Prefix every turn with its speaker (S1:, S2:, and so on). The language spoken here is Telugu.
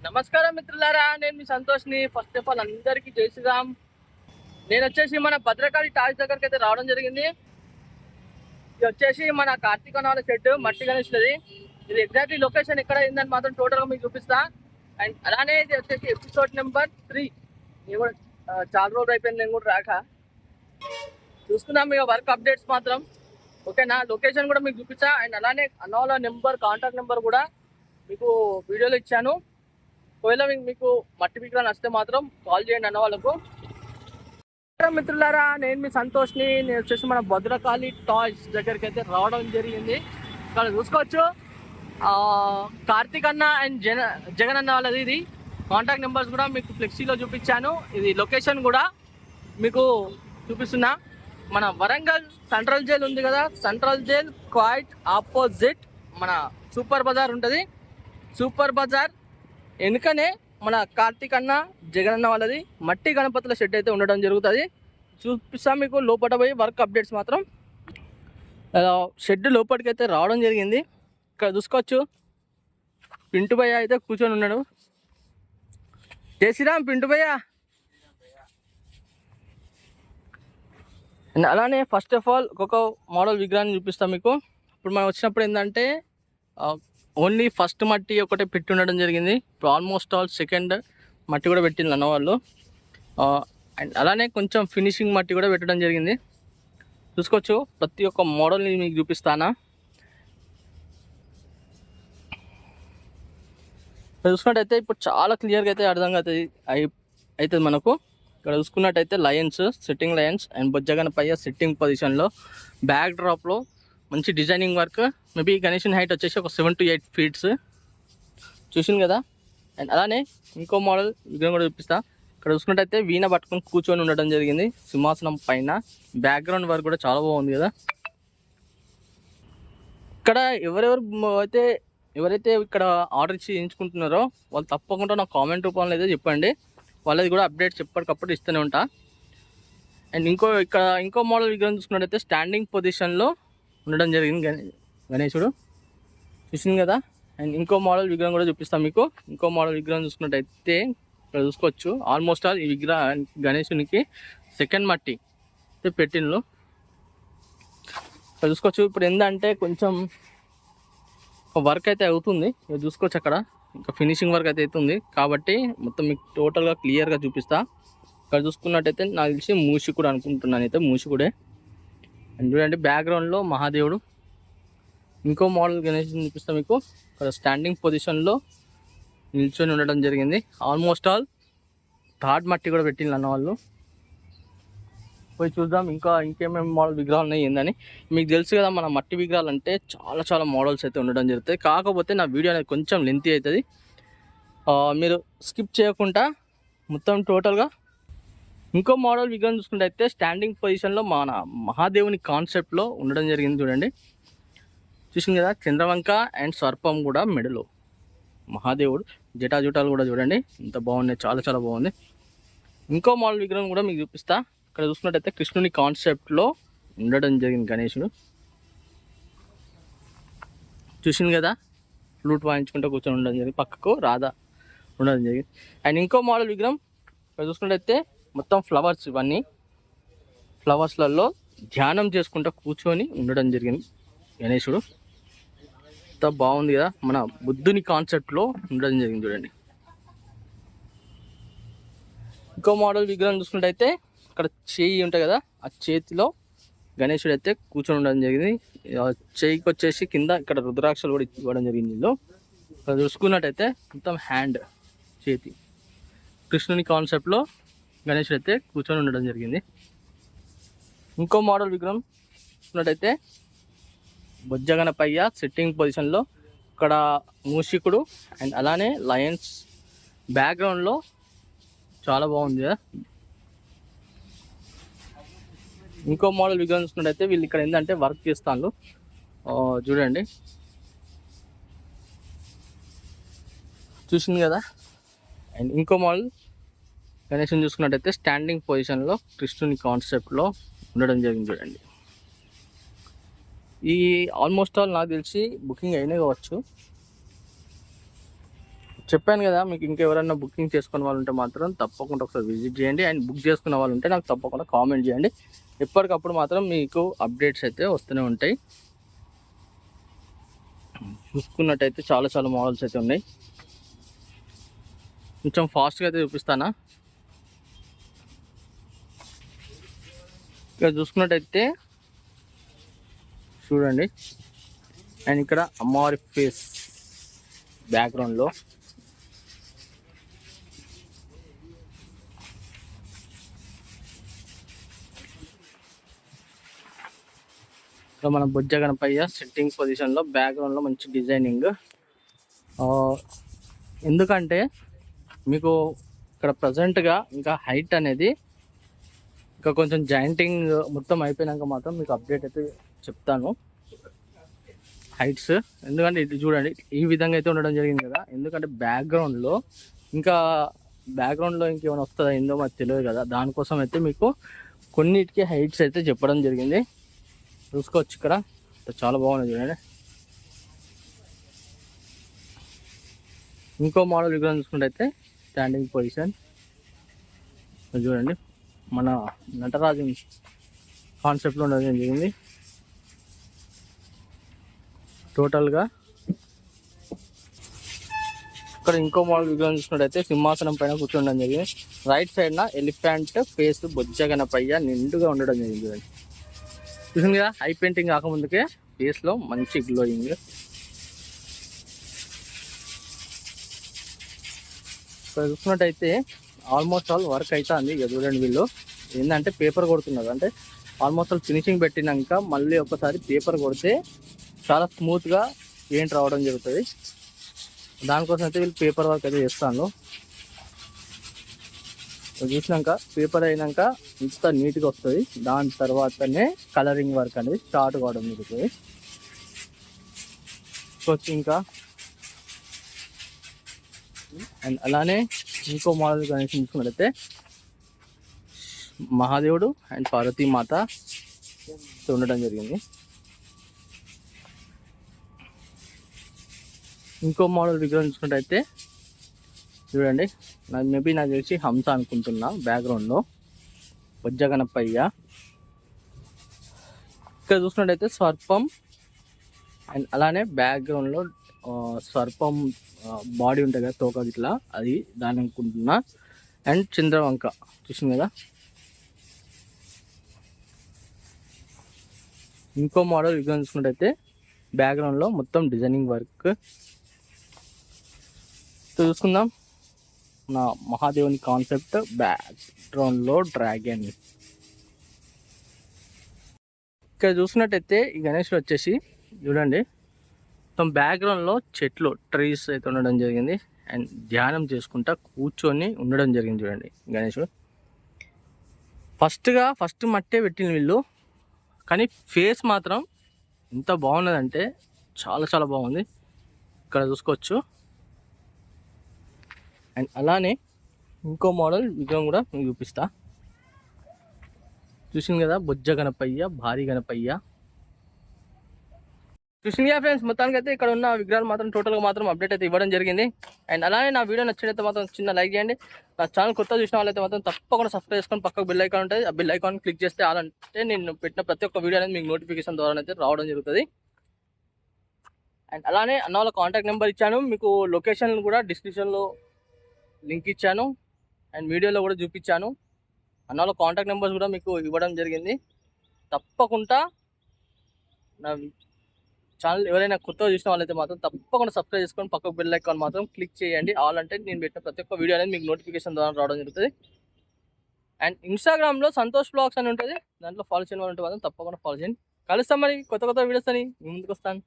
S1: నమస్కారం మిత్రులారా, నేను మీ సంతోష్ని. ఫస్ట్ ఆఫ్ ఆల్ అందరికీ జై శ్రీరామ్. నేను వచ్చేసి మన భద్రకాళి టాయ్స్ దగ్గరికి అయితే రావడం జరిగింది. ఇది వచ్చేసి మన కార్తీక వాళ్ళ షెడ్ మట్టి గణేష్ది. ఇది ఎగ్జాక్ట్లీ లొకేషన్ ఎక్కడ అయిందని మాత్రం టోటల్గా మీకు చూపిస్తా. అండ్ అలానే ఇది వచ్చేసి ఎపిసోడ్ నెంబర్ 3. నేను కూడా చాలా రోజులు అయిపోయింది, నేను కూడా రాక. చూసుకున్నాం ఇక వర్క్ అప్డేట్స్ మాత్రం. ఓకేనా, లొకేషన్ కూడా మీకు చూపించా. అండ్ అలానే అన్నోళ్ళ నెంబర్, కాంటాక్ట్ నెంబర్ కూడా మీకు వీడియోలో ఇచ్చాను. ఒకవేళ మీకు మట్టి విగ్రహాలు వస్తే మాత్రం కాల్ చేయండి అన్న వాళ్ళకు. మిత్రులారా, నేను మీ సంతోష్ని. నేను వచ్చేసి మన భద్రకాళి టాయ్స్ దగ్గరికి అయితే రావడం జరిగింది. ఇక్కడ చూసుకోవచ్చు కార్తీక్ అన్న అండ్ జగన్ అన్న వాళ్ళది. ఇది కాంటాక్ట్ నెంబర్స్ కూడా మీకు ఫ్లెక్సీలో చూపించాను. ఇది లొకేషన్ కూడా మీకు చూపిస్తున్నా. మన వరంగల్ సెంట్రల్ జైల్ ఉంది కదా, సెంట్రల్ జైల్ క్వైట్ ఆపోజిట్ మన సూపర్ బజార్ ఉంటుంది. సూపర్ బజార్ వెనుకనే మన కార్తీక్ అన్న జగన్ అన్న వాళ్ళది మట్టి గణపతుల షెడ్ అయితే ఉండడం జరుగుతుంది. చూపిస్తాం మీకు లోపల పోయి వర్క్ అప్డేట్స్ మాత్రం. షెడ్ లోపలికి అయితే రావడం జరిగింది. ఇక్కడ చూసుకోవచ్చు పింటు భయ్య అయితే కూర్చొని ఉన్నాడు. జై శ్రీరామ్ పింటు భయ్య. అలానే ఫస్ట్ ఆఫ్ ఆల్ ఒక్కొక్క మోడల్ విగ్రహాన్ని చూపిస్తాం మీకు. ఇప్పుడు మనం వచ్చినప్పుడు ఏంటంటే ఓన్లీ ఫస్ట్ మట్టి ఒకటే పెట్టి ఉండడం జరిగింది. ఇప్పుడు ఆల్మోస్ట్ ఆల్ సెకండ్ మట్టి కూడా పెట్టింది అన్న వాళ్ళు. అండ్ అలానే కొంచెం ఫినిషింగ్ మట్టి కూడా పెట్టడం జరిగింది. చూసుకోవచ్చు ప్రతి ఒక్క మోడల్ని మీకు చూపిస్తానా. చూసుకున్నట్టయితే ఇప్పుడు చాలా క్లియర్గా అయితే అర్థంగా అవుతుంది మనకు. ఇక్కడ చూసుకున్నట్టయితే lions, sitting lions and Bojjaganapayya sitting పొజిషన్లో బ్యాక్ డ్రాప్లో మంచి డిజైనింగ్ వర్క్. మేబీ గణేషన్ హైట్ వచ్చేసి ఒక 7 to 8 feet చూసింది కదా. అండ్ అలానే ఇంకో మోడల్ విగ్రహం కూడా చూపిస్తా. ఇక్కడ చూసుకున్నట్టయితే వీణ పట్టుకొని కూర్చొని ఉండడం జరిగింది సింహాసనం పైన. బ్యాక్గ్రౌండ్ వర్క్ కూడా చాలా బాగుంది కదా. ఇక్కడ ఎవరైతే ఇక్కడ ఆర్డర్ ఇచ్చి చేయించుకుంటున్నారో వాళ్ళు తప్పకుండా నాకు కామెంట్ రూపంలో అయితే చెప్పండి. వాళ్ళది కూడా అప్డేట్స్ ఎప్పటికప్పుడు ఇస్తూనే ఉంటా. అండ్ ఇంకో మోడల్ విగ్రహం చూసుకున్నట్టయితే స్టాండింగ్ పొజిషన్లో ఉండడం జరిగింది గణేశుడు, చూసింది కదా. అండ్ ఇంకో మోడల్ విగ్రహం కూడా చూపిస్తాం మీకు. ఇంకో మోడల్ విగ్రహం చూసుకున్నట్టయితే ఇక్కడ చూసుకోవచ్చు ఆల్మోస్ట్ ఆల్ ఈ గణేశునికి సెకండ్ మట్టి అయితే పెట్టిండ్రు. ఇక్కడ చూసుకోవచ్చు. ఇప్పుడు ఏంటంటే కొంచెం వర్క్ అయితే అవుతుంది, చూసుకోవచ్చు అక్కడ ఇంకా ఫినిషింగ్ వర్క్ అయితే అవుతుంది కాబట్టి మొత్తం మీకు టోటల్గా క్లియర్గా చూపిస్తా. ఇక్కడ చూసుకున్నట్టయితే నాకు తెలిసి మూషికుడు అనుకుంటున్నాను, అయితే మూషికుడే. అండ్ చూడండి బ్యాక్గ్రౌండ్లో మహాదేవుడు. ఇంకో మోడల్ గణేష్ చూపిస్తాం మీకు. ఇక్కడ స్టాండింగ్ పొజిషన్లో నిల్చొని ఉండడం జరిగింది. ఆల్మోస్ట్ ఆల్ థర్డ్ మట్టి కూడా పెట్టింది అన్న వాళ్ళు. పోయి చూద్దాం ఇంకేమేమి మోడల్ విగ్రహాలు ఉన్నాయి ఏందని. మీకు తెలుసు కదా మన మట్టి విగ్రహాలు అంటే చాలా చాలా మోడల్స్ అయితే ఉండడం జరుగుతాయి. కాకపోతే నా వీడియో అనేది కొంచెం లెంతీ అవుతుంది. మీరు స్కిప్ చేయకుండా మొత్తం టోటల్గా. ఇంకో మోడల్ విగ్రహం చూసుకుంటే అయితే స్టాండింగ్ పొజిషన్లో మన మహాదేవుని కాన్సెప్ట్లో ఉండడం జరిగింది. చూడండి చూసింది కదా, చంద్రవంక అండ్ సర్పం కూడా మెడలో మహాదేవుడు, జటాజుటాలు కూడా చూడండి ఎంత బాగున్నాయి, చాలా చాలా బాగుంది. ఇంకో మోడల్ విగ్రహం కూడా మీకు చూపిస్తా. ఇక్కడ చూసుకున్నట్టయితే కృష్ణుని కాన్సెప్ట్లో ఉండడం జరిగింది గణేశుడు, చూసింది కదా. ఫ్లూట్ వాయించుకుంటూ కూర్చొని ఉండడం జరిగింది, పక్కకు రాధ ఉండడం జరిగింది. అండ్ ఇంకో మోడల్ విగ్రహం ఇక్కడ చూసుకున్నట్టయితే మొత్తం ఫ్లవర్స్, ఇవన్నీ ఫ్లవర్స్లలో ధ్యానం చేసుకుంటూ కూర్చొని ఉండడం జరిగింది గణేశుడు. ఎంత బాగుంది కదా, మన బుద్ధుని కాన్సెప్ట్లో ఉండడం జరిగింది చూడండి. ఇంకో మోడల్ విగ్రహం చూసుకుంటే ఇక్కడ చేయి ఉంటుంది కదా, ఆ చేతిలో గణేశుడు అయితే కూర్చొని ఉండడం జరిగింది. చేయికి వచ్చేసి కింద ఇక్కడ రుద్రాక్షలు కూడా ఇవ్వడం జరిగింది. ఇక్కడ చూసుకున్నట్టయితే మొత్తం హ్యాండ్, చేతి కృష్ణుని కాన్సెప్ట్లో గణేశుడు అయితే కూర్చొని ఉండడం జరిగింది. ఇంకో మోడల్ విగ్రహం చూసుకున్నట్టయితే బొజ్జగనపయ్య సిట్టింగ్ పొజిషన్లో ఇక్కడ మూషికుడు అండ్ అలానే లయన్స్ బ్యాక్గ్రౌండ్లో చాలా బాగుంది కదా. ఇంకో మోడల్ విగ్రహం చూసుకున్నట్టయితే వీళ్ళు ఇక్కడ ఏంటంటే వర్క్ చేస్తాను చూడండి, చూసింది కదా. అండ్ ఇంకో మోడల్ గణేశుని చూసుకున్నట్టయితే స్టాండింగ్ పొజిషన్లో కృష్ణుని కాన్సెప్ట్లో ఉండడం జరిగింది చూడండి. ఈ ఆల్మోస్ట్ ఆల్ నాకు తెలిసి బుకింగ్ అయినా కావచ్చు. చెప్పాను కదా, మీకు ఇంకెవరైనా బుకింగ్ చేసుకునే వాళ్ళు ఉంటే మాత్రం తప్పకుండా ఒకసారి విజిట్ చేయండి. అండ్ బుక్ చేసుకున్న వాళ్ళు ఉంటే నాకు తప్పకుండా కామెంట్ చేయండి. ఎప్పటికప్పుడు మాత్రం మీకు అప్డేట్స్ అయితే వస్తూనే ఉంటాయి. చూసుకున్నట్టయితే చాలా చాలా మోడల్స్ అయితే ఉన్నాయి. కొంచెం ఫాస్ట్గా అయితే చూపిస్తానా. ఇక్కడ చూసుకున్నట్టయితే చూడండి, అండ్ ఇక్కడ అమ్మవారి ఫేస్ బ్యాక్గ్రౌండ్లో మన బొజ్జ గణపయ్య సిట్టింగ్ పొజిషన్లో బ్యాక్గ్రౌండ్లో మంచి డిజైనింగ్. ఎందుకంటే మీకు ఇక్కడ ప్రజెంట్గా ఇంకా హైట్ అనేది ఇంకా కొంచెం జాయింటింగ్ మొత్తం అయిపోయినాక మాత్రం మీకు అప్డేట్ అయితే చెప్తాను హైట్స్. ఎందుకంటే ఇది చూడండి, ఈ విధంగా అయితే ఉండడం జరిగింది కదా. ఎందుకంటే బ్యాక్గ్రౌండ్లో ఇంకేమైనా వస్తుందా ఏందో మాకు తెలియదు కదా. దానికోసం అయితే మీకు కొన్నిటికి హైట్స్ అయితే చెప్పడం జరిగింది. చూసుకోవచ్చు ఇక్కడ చాలా బాగుంది చూడండి. ఇంకో మోడల్ విగ్రహం చూసుకుంటే అయితే స్టాండింగ్ పొజిషన్ చూడండి, మన నటరాజు కాన్సెప్ట్లో ఉండడం జరిగింది. టోటల్గా ఇక్కడ ఇంకో మోడల్ విగ్రహం చూసుకున్నట్టయితే సింహాసనం పైన కూర్చోండడం జరిగింది. రైట్ సైడ్న ఎలిఫెంట్ ఫేస్ బొజ్జ గణపయ్య నిండుగా ఉండడం జరిగింది చూడండి. చూసింది కదా, హై పెయింటింగ్ కాకముందుకే ఫేస్లో మంచి గ్లోయింగ్. ఇక్కడ చూసుకున్నట్టయితే ఆల్మోస్ట్ ఆల్ వర్క్ అవుతుంది. ఇక చూడండి, వీళ్ళు ఏంటంటే పేపర్ కొడుతున్నారు. అంటే ఆల్మోస్ట్ ఆల్ ఫినిషింగ్ పెట్టినాక మళ్ళీ ఒకసారి పేపర్ కొడితే చాలా స్మూత్గా పెయింట్ రావడం జరుగుతుంది. దానికోసం అయితే వీళ్ళు పేపర్ వర్క్ అయితే చేస్తాను. చూసినాక పేపర్ అయినాక ఇంత నీట్గా వస్తుంది. దాని తర్వాతనే కలరింగ్ వర్క్ అనేది స్టార్ట్ కావడం జరుగుతుంది. వచ్చి ఇంకా అండ్ అలానే ఇంకో మోడల్ కనెక్షన్ చూసుకున్నట్లయితే మహాదేవుడు అండ్ పార్వతీమాత ఉండడం జరిగింది. ఇంకో మోడల్ విగ్రహం చూసుకున్నట్టయితే చూడండి, మేబీ నాకు తెలిసి హంస అనుకుంటున్నా. బ్యాక్గ్రౌండ్లో బొజ్జ గణపయ్య. ఇక్కడ చూసుకున్నట్టయితే సర్పం అండ్ అలానే బ్యాక్గ్రౌండ్లో సర్పం బాడీ ఉంటుంది కదా, తోక ఇట్లా, అది దాని అనుకుంటున్నా. అండ్ చంద్రవంక చూసింది కదా. ఇంకో మోడల్ విగ్రహం చూసుకున్నట్టయితే బ్యాక్గ్రౌండ్లో మొత్తం డిజైనింగ్ వర్క్ చూసుకుందాం. నా మహాదేవుని కాన్సెప్ట్ బ్యాక్గ్రౌండ్లో డ్రాగన్. ఇక్కడ చూసినట్టయితే ఈ గణేశుడు వచ్చేసి చూడండి, మొత్తం బ్యాక్గ్రౌండ్లో చెట్లు ట్రీస్ అయితే ఉండడం జరిగింది. అండ్ ధ్యానం చేసుకుంటా కూర్చొని ఉండడం జరిగింది చూడండి గణేశుడు. ఫస్ట్ మట్టే పెట్టిన వీళ్ళు, కానీ ఫేస్ మాత్రం ఎంత బాగున్నదంటే చాలా చాలా బాగుంది. ఇక్కడ చూసుకోవచ్చు. అండ్ అలానే ఇంకో మోడల్ విగ్రహం కూడా మీకు చూపిస్తా. చూసింది కదా, బొజ్జ గణపయ్య, భారీ గణపయ్య. చూసింది కదా ఫ్రెండ్స్, మొత్తానికి అయితే ఇక్కడ ఉన్న విగ్రహాలు మాత్రం టోటల్గా మాత్రం అప్డేట్ అయితే ఇవ్వడం జరిగింది. అండ్ అలానే నా వీడియో నచ్చినట్లయితే మాత్రం చిన్న లైక్ చేయండి. నా ఛానల్ కొత్త చూసిన వాళ్ళైతే మాత్రం తప్పకుండా సబ్స్క్రైబ్ చేసుకొని పక్కకు బెల్ ఐకాన్ ఉంటుంది. ఆ బెల్ ఐకాన్ క్లిక్ చేస్తే అలాంటే నేను పెట్టిన ప్రతి ఒక్క వీడియో అనేది మీకు నోటిఫికేషన్ ద్వారా అయితే రావడం జరుగుతుంది. అండ్ అలానే అన్న వాళ్ళ కాంటాక్ట్ నెంబర్ ఇచ్చాను, మీకు లొకేషన్ కూడా డిస్క్రిప్షన్లో లింక్ ఇచ్చాను. అండ్ వీడియోలో కూడా చూపించాను. అన్న వాళ్ళ కాంటాక్ట్ నెంబర్స్ కూడా మీకు ఇవ్వడం జరిగింది. తప్పకుండా నా ఛానల్ ఎవరైనా కొత్తగా చూసిన వాళ్ళైతే మాత్రం తప్పకుండా సబ్స్క్రైబ్ చేసుకొని పక్కకు బెల్ ఐకాన్ మాత్రం క్లిక్ చేయండి. ఆల్ అంటే నేను పెట్టిన ప్రతి ఒక్క వీడియో అనేది మీకు నోటిఫికేషన్ ద్వారా రావడం జరుగుతుంది. అండ్ ఇన్స్టాగ్రామ్లో సంతోష్ బ్లాగ్స్ అని ఉంటుంది, దాంట్లో ఫాలో చేయడం వాళ్ళు ఉంటే మాత్రం తప్పకుండా ఫాలో చేయండి. కలుస్తాం మరి కొత్త వీడియోస్ అని ముందుకు వస్తాను.